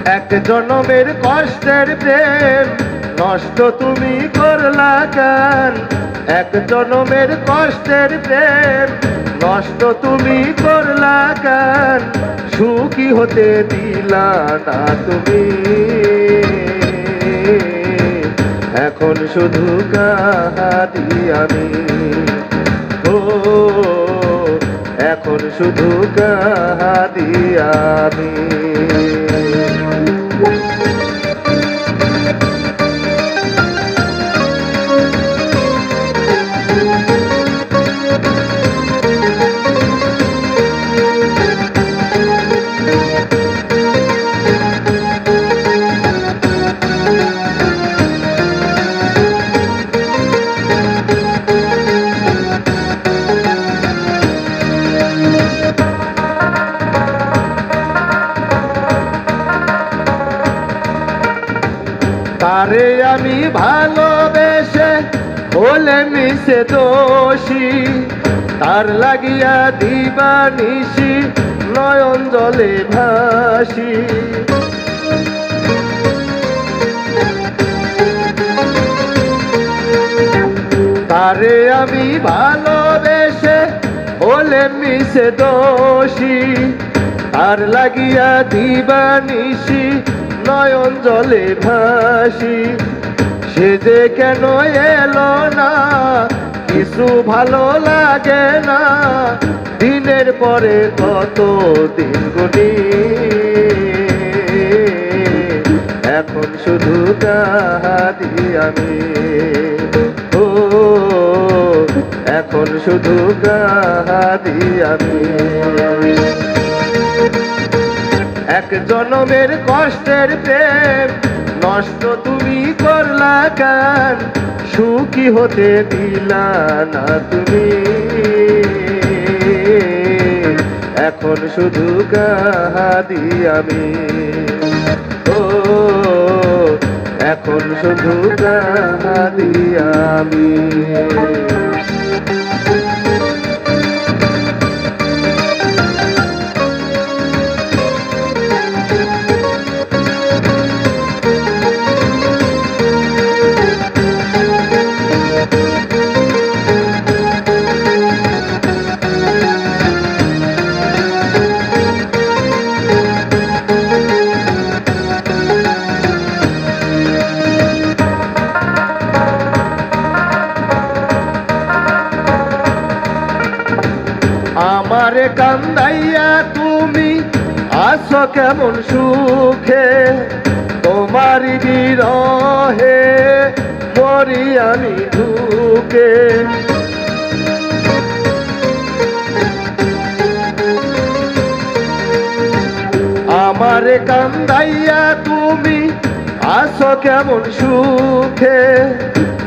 এক জনমের কষ্টের প্রেম নষ্ট তুমি করলা কেন? এক জনমের কষ্টের প্রেম নষ্ট তুমি করলা কেন? সুখী হতে দিলা না তুমি, এখন শুধু কাঁদি আমি। ও এখন শুধু কাঁদি আমি। তারে আমি ভালোবেসে বলে মিশে দোষী, তার লাগিয়া দিবানিশি নয়ন জলে ভাসি। তারে আমি ভালোবেসে বলে মিশে দোষী, তার লাগিয়া দিবানিশি নয়ন জলে ভাসি। সে যে কেন এলো না কিছু ভালো লাগে না, দিনের পরে কত দিন গুনি, এখন শুধু কাঁদি আমি। ও এখন শুধু কাঁদি আমি। এক জনমের কষ্টের প্রেম নষ্ট তুমি করলা কেন? সুখী হতে দিলা না তুমি, এখন শুধু কাঁদি আমি। ও এখন শুধু কাঁদি আমি। আমারে কান্দাইয়া তুমি আছো কেমন সুখে, তোমারই বিরহে মরি আমি দুঃখে। আমারে কান্দাইয়া তুমি আছো কেমন সুখে,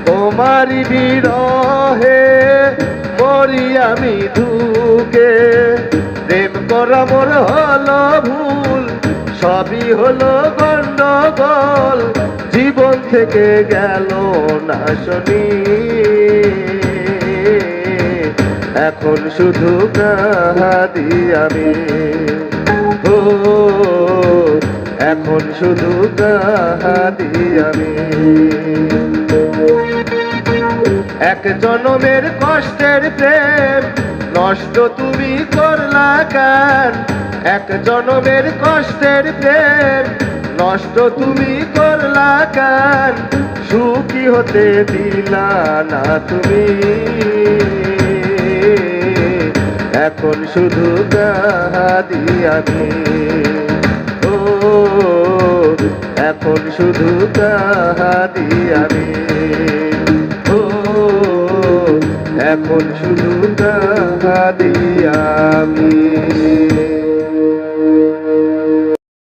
তোমারই বিরহে মরি আমি দুঃখে। প্রেম করা মোর হলো ভুল, সবই হলো গন্ডগোল, জীবন থেকে গেল না শুনি, এখন শুধু কাঁদি আমি। ও এখন শুধু কাঁদি আমি। এক জনমের কষ্টের প্রেম নষ্ট তুমি করলা কেন? এক জনমের কষ্টের প্রেম নষ্ট তুমি করলা কেন? সুখী হতে দিলা না তুমি, এখন শুধু কাঁদি আমি। ও এখন শুধু কাঁদি আমি। ও এখন শুধু কাঁদি আমি।